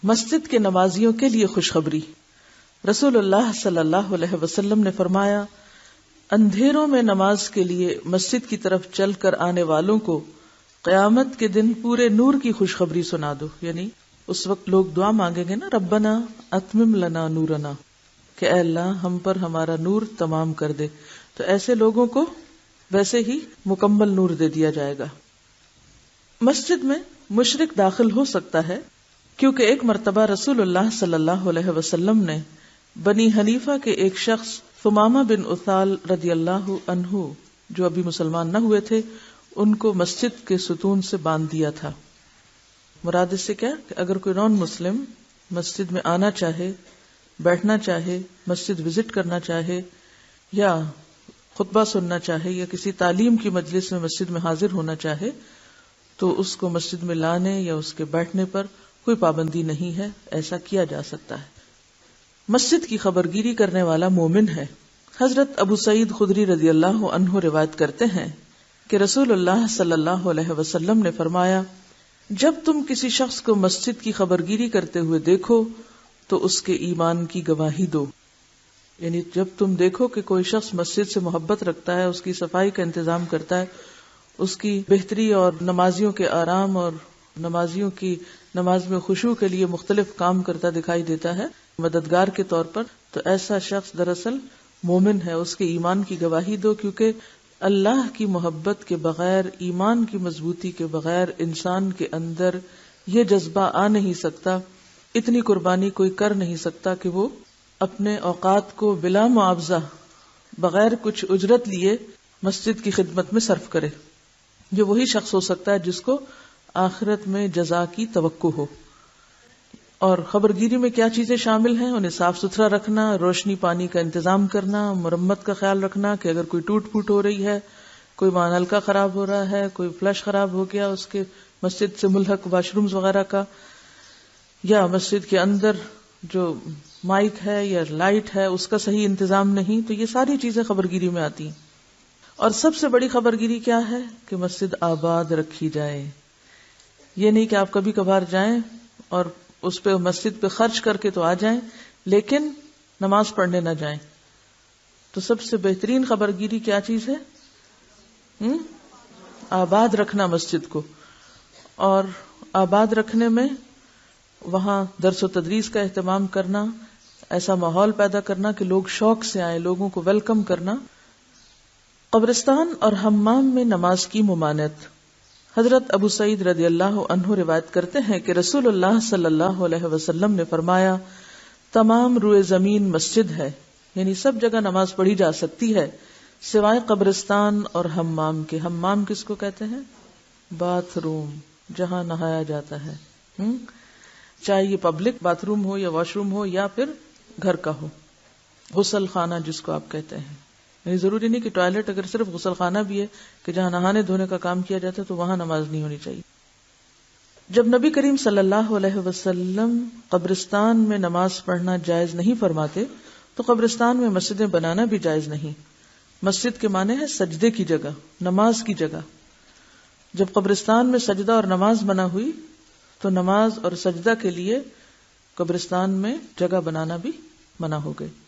مسجد کے نمازیوں کے لیے خوشخبری۔ رسول اللہ صلی اللہ علیہ وسلم نے فرمایا، اندھیروں میں نماز کے لیے مسجد کی طرف چل کر آنے والوں کو قیامت کے دن پورے نور کی خوشخبری سنا دو۔ یعنی اس وقت لوگ دعا مانگیں گے نا، ربنا اتمم لنا نورنا، کہ اے اللہ ہم پر ہمارا نور تمام کر دے، تو ایسے لوگوں کو ویسے ہی مکمل نور دے دیا جائے گا۔ مسجد میں مشرک داخل ہو سکتا ہے کیونکہ ایک مرتبہ رسول اللہ صلی اللہ علیہ وسلم نے بنی حنیفہ کے ایک شخص ثمامہ بن اثال رضی اللہ عنہ جو ابھی مسلمان نہ ہوئے تھے، ان کو مسجد کے ستون سے باندھ دیا تھا۔ مراد اس سے کیا کہ اگر کوئی نان مسلم مسجد میں آنا چاہے، بیٹھنا چاہے، مسجد وزٹ کرنا چاہے، یا خطبہ سننا چاہے، یا کسی تعلیم کی مجلس میں مسجد میں حاضر ہونا چاہے، تو اس کو مسجد میں لانے یا اس کے بیٹھنے پر کوئی پابندی نہیں ہے، ایسا کیا جا سکتا ہے۔ مسجد کی خبرگیری کرنے والا مومن ہے۔ حضرت ابو سعید خدری رضی اللہ عنہ روایت کرتے ہیں کہ رسول اللہ صلی اللہ علیہ وسلم نے فرمایا، جب تم کسی شخص کو مسجد کی خبرگیری کرتے ہوئے دیکھو تو اس کے ایمان کی گواہی دو۔ یعنی جب تم دیکھو کہ کوئی شخص مسجد سے محبت رکھتا ہے، اس کی صفائی کا انتظام کرتا ہے، اس کی بہتری اور نمازیوں کے آرام اور نمازیوں کی نماز میں خشوع کے لیے مختلف کام کرتا دکھائی دیتا ہے مددگار کے طور پر، تو ایسا شخص دراصل مومن ہے، اس کے ایمان کی گواہی دو، کیونکہ اللہ کی محبت کے بغیر، ایمان کی مضبوطی کے بغیر انسان کے اندر یہ جذبہ آ نہیں سکتا، اتنی قربانی کوئی کر نہیں سکتا کہ وہ اپنے اوقات کو بلا معاوضہ بغیر کچھ اجرت لیے مسجد کی خدمت میں صرف کرے۔ یہ وہی شخص ہو سکتا ہے جس کو آخرت میں جزا کی توقع ہو۔ اور خبرگیری میں کیا چیزیں شامل ہیں؟ انہیں صاف ستھرا رکھنا، روشنی پانی کا انتظام کرنا، مرمت کا خیال رکھنا کہ اگر کوئی ٹوٹ پھوٹ ہو رہی ہے، کوئی نلکا خراب ہو رہا ہے، کوئی فلش خراب ہو گیا، اس کے مسجد سے ملحق واش رومز وغیرہ کا، یا مسجد کے اندر جو مائک ہے یا لائٹ ہے اس کا صحیح انتظام نہیں، تو یہ ساری چیزیں خبرگیری میں آتی ہیں۔ اور سب سے بڑی خبرگیری کیا ہے؟ کہ مسجد آباد رکھی جائے۔ یہ نہیں کہ آپ کبھی کبھار جائیں اور اس پہ مسجد پہ خرچ کر کے تو آ جائیں، لیکن نماز پڑھنے نہ جائیں۔ تو سب سے بہترین خبرگیری کیا چیز ہے؟ آباد رکھنا مسجد کو، اور آباد رکھنے میں وہاں درس و تدریس کا اہتمام کرنا، ایسا ماحول پیدا کرنا کہ لوگ شوق سے آئیں، لوگوں کو ویلکم کرنا۔ قبرستان اور حمام میں نماز کی ممانعت۔ حضرت ابو سعید رضی اللہ عنہ روایت کرتے ہیں کہ رسول اللہ صلی اللہ علیہ وسلم نے فرمایا، تمام روئے زمین مسجد ہے، یعنی سب جگہ نماز پڑھی جا سکتی ہے سوائے قبرستان اور حمام کے۔ حمام کس کو کہتے ہیں؟ باتھ روم، جہاں نہایا جاتا ہے، چاہے یہ پبلک باتھ روم ہو یا واش روم ہو یا پھر گھر کا ہو، غسل خانہ جس کو آپ کہتے ہیں۔ یعنی ضروری نہیں کہ ٹوائلٹ، اگر صرف غسل خانہ بھی ہے کہ جہاں نہانے دھونے کا کام کیا جاتا ہے تو وہاں نماز نہیں ہونی چاہیے۔ جب نبی کریم صلی اللہ علیہ وسلم قبرستان میں نماز پڑھنا جائز نہیں فرماتے تو قبرستان میں مسجدیں بنانا بھی جائز نہیں۔ مسجد کے معنی ہے سجدے کی جگہ، نماز کی جگہ۔ جب قبرستان میں سجدہ اور نماز بنا ہوئی تو نماز اور سجدہ کے لیے قبرستان میں جگہ بنانا بھی منع ہو گئی۔